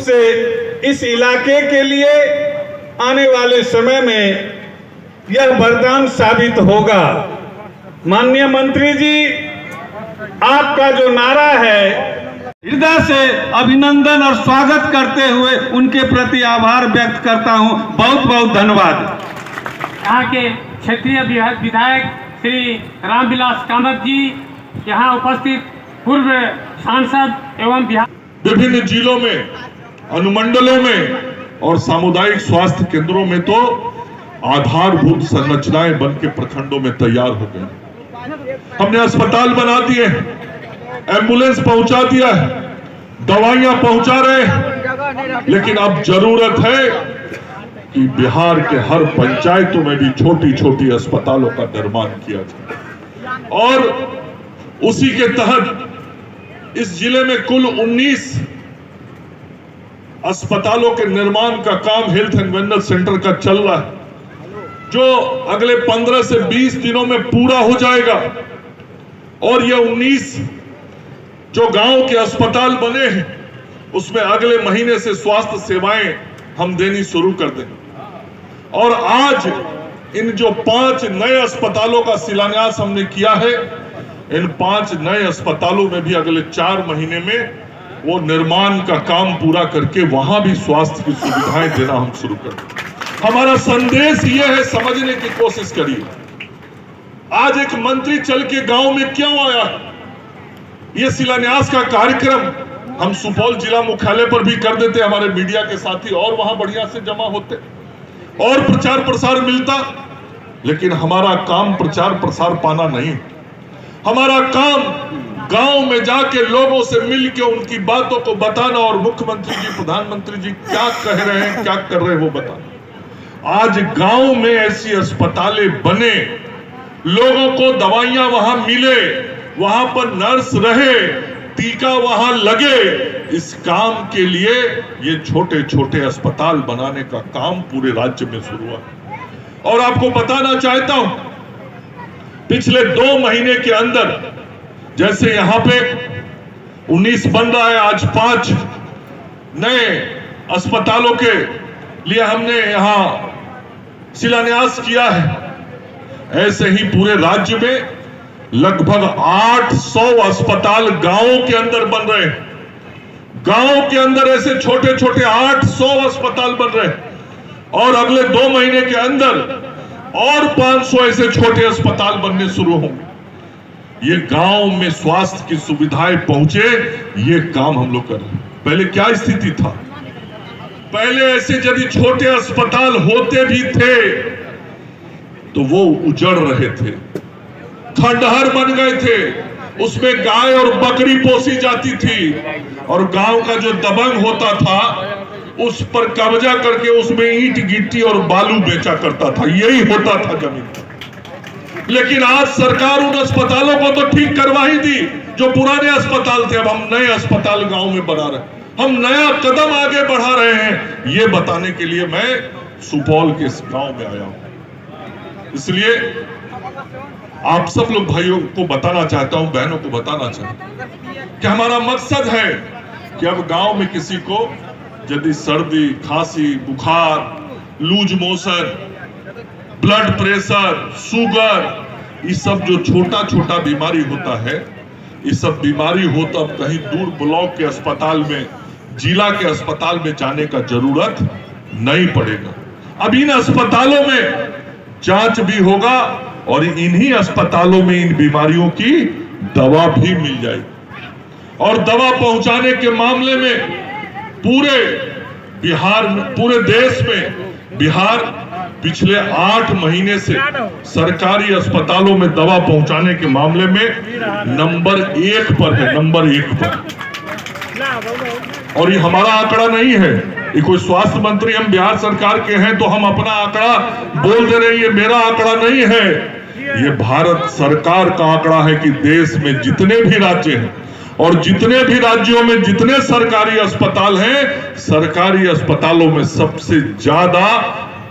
से इस इलाके के लिए आने वाले समय में यह वरदान साबित होगा। माननीय मंत्री जी, आपका जो नारा है, हृदय से अभिनंदन और स्वागत करते हुए उनके प्रति आभार व्यक्त करता हूं। बहुत बहुत धन्यवाद। यहाँ के क्षेत्रीय विधायक श्री रामविलास कामत जी, यहाँ उपस्थित पूर्व सांसद एवं विभिन्न जिलों में, अनुमंडलों में और सामुदायिक स्वास्थ्य केंद्रों में तो आधारभूत संरचनाएं बन के प्रखंडों में तैयार हो गए। हमने अस्पताल बना दिए, एम्बुलेंस पहुंचा दिया है, दवाइयां पहुंचा रहे हैं, लेकिन अब जरूरत है कि बिहार के हर पंचायतों में भी छोटी छोटी अस्पतालों का निर्माण किया जाए। और उसी के तहत इस जिले में कुल 19 अस्पतालों के निर्माण का काम हेल्थ एंड वेलनेस सेंटर का चल रहा है, जो अगले 15 से 20 दिनों में पूरा हो जाएगा। और ये 19 जो गांव के अस्पताल बने हैं, उसमें अगले महीने से स्वास्थ्य सेवाएं हम देनी शुरू कर देंगे। और आज इन जो 5 नए अस्पतालों का शिलान्यास हमने किया है, इन 5 नए अस्पतालों में भी अगले 4 महीने में वो निर्माण का काम पूरा करके वहां भी स्वास्थ्य की सुविधाएं देना हम शुरू कर देंगे। हमारा संदेश ये है, समझने की कोशिश करिए। आज एक मंत्री चल के गांव में क्यों आया? ये शिलान्यास का कार्यक्रम हम सुपौल जिला मुख्यालय पर भी कर देते, हमारे मीडिया के साथी और वहां बढ़िया से जमा होते और प्रचार प्रसार मिलता। लेकिन हमारा काम प्रचार प्रसार पाना नहीं, हमारा काम गांव में जाके लोगों से मिलके उनकी बातों को बताना और मुख्यमंत्री जी, प्रधानमंत्री जी क्या कह रहे हैं, क्या कर रहे हैं वो बताना। आज गांव में ऐसी अस्पतालें बने, लोगों को दवाइयां वहां मिले, वहां पर नर्स रहे, टीका वहां लगे, इस काम के लिए ये छोटे छोटे अस्पताल बनाने का काम पूरे राज्य में शुरू हुआ। और आपको बताना चाहता हूं, पिछले 2 महीने के अंदर जैसे यहां पे 19 बन रहा है, आज 5 नए अस्पतालों के लिए हमने यहां शिलान्यास किया है, ऐसे ही पूरे राज्य में लगभग 800 अस्पताल गांवों के अंदर बन रहे हैं। गांव के अंदर ऐसे छोटे छोटे 800 अस्पताल बन रहे हैं और अगले 2 महीने के अंदर और 500 ऐसे छोटे अस्पताल बनने शुरू होंगे। ये गांव में स्वास्थ्य की सुविधाएं पहुंचे, ये काम हम लोग कर रहे हैं। पहले क्या स्थिति था? पहले ऐसे यदि छोटे अस्पताल होते भी थे तो वो उजड़ रहे थे, खंडहर बन गए थे, उसमें गाय और बकरी पोसी जाती थी और गांव का जो दबंग होता था उस पर कब्जा करके उसमें ईंट गिट्टी और बालू बेचा करता था, यही होता था जमीन। लेकिन आज सरकार उन अस्पतालों को तो ठीक करवा ही दी जो पुराने अस्पताल थे। अब हम नए अस्पताल गांव में बना रहे हैं, हम नया कदम आगे बढ़ा रहे हैं। ये बताने के लिए मैं सुपौल के इस गांव में आया हूं। इसलिए आप सब लोग भाइयों को बताना चाहता हूं, बहनों को बताना चाहता हूं कि हमारा मकसद है कि अब गांव में किसी को यदि सर्दी, खांसी, बुखार, loose motion, blood pressure, sugar, ये सब जो छोटा छोटा बीमारी होता है, ये सब बीमारी हो तो अब कहीं दूर ब्लॉक के अस्पताल में, जिला के अस्पताल में जाने का जरूरत नहीं पड़ेगा। अब इन अस्पतालों में जांच भी होगा और इन्हीं अस्पतालों में इन बीमारियों की दवा भी मिल जाएगी। और दवा पहुंचाने के मामले में पूरे बिहार में, पूरे देश में बिहार पिछले 8 महीने से सरकारी अस्पतालों में दवा पहुंचाने के मामले में नंबर 1 पर है, नंबर 1 पर। और ये हमारा आंकड़ा नहीं है, ये कोई स्वास्थ्य मंत्री, हम बिहार सरकार के हैं तो हम अपना आंकड़ा बोल दे रहे हैं, ये मेरा आंकड़ा नहीं है, ये भारत सरकार का आंकड़ा है कि देश में जितने भी राज्य हैं और जितने भी राज्यों में जितने सरकारी अस्पताल हैं, सरकारी अस्पतालों में सबसे ज्यादा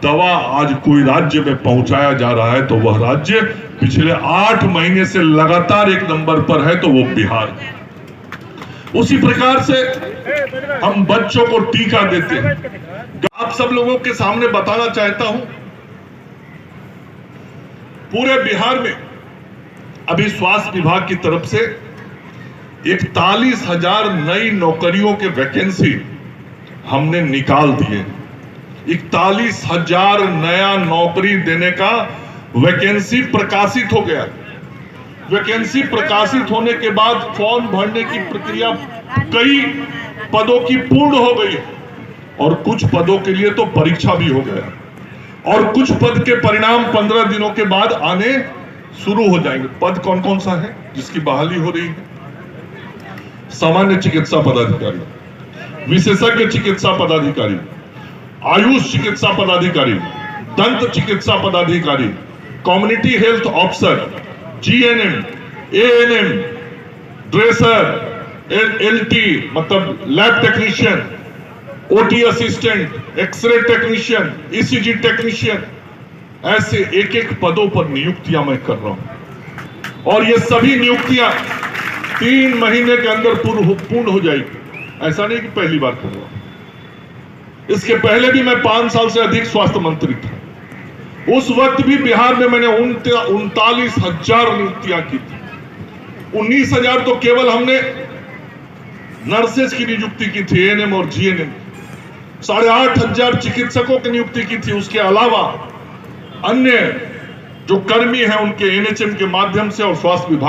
दवा आज कोई राज्य में पहुंचाया जा रहा है तो वह राज्य पिछले 8 महीने से लगातार 1 नंबर पर है तो वो बिहार है। उसी प्रकार से हम बच्चों को टीका देते हैं। आप सब लोगों के सामने बताना चाहता हूं, पूरे बिहार में अभी स्वास्थ्य विभाग की तरफ से 41,000 नई नौकरियों के वैकेंसी हमने निकाल दिए। 41,000 नया नौकरी देने का वैकेंसी प्रकाशित हो गया। वैकेंसी प्रकाशित होने के बाद फॉर्म भरने की प्रक्रिया कई पदों की पूर्ण हो गई और कुछ पदों के लिए तो परीक्षा भी हो गया और कुछ पद के परिणाम 15 दिनों के बाद आने शुरू हो जाएंगे। पद कौन कौन सा है जिसकी बहाली हो रही है? सामान्य चिकित्सा पदाधिकारी, विशेषज्ञ चिकित्सा पदाधिकारी, आयुष चिकित्सा पदाधिकारी, दंत चिकित्सा पदाधिकारी, community health officer, GNM, ANM, dresser, LT मतलब lab technician, OT assistant, x-ray technician, ECG technician, ऐसे एक एक पदों पर नियुक्तियां मैं कर रहा हूं और ये सभी नियुक्तियां 3 महीने के अंदर पूर्ण हो जाएगी। ऐसा नहीं कि पहली बार कर रहा हूं, इसके पहले भी मैं 5 साल से अधिक स्वास्थ्य मंत्री था। उस वक्त भी बिहार में मैंने 39,000 नियुक्तियां की थी। 19,000 तो केवल हमने नर्सेज की नियुक्ति की थी, एएनएम और जीएनएम। 8,500 चिकित्सकों की नियुक्ति की थी। उसके अलावा अन्य जो कर्मी हैं उनके एनएचएम के माध्यम से और स्वास्थ्य विभाग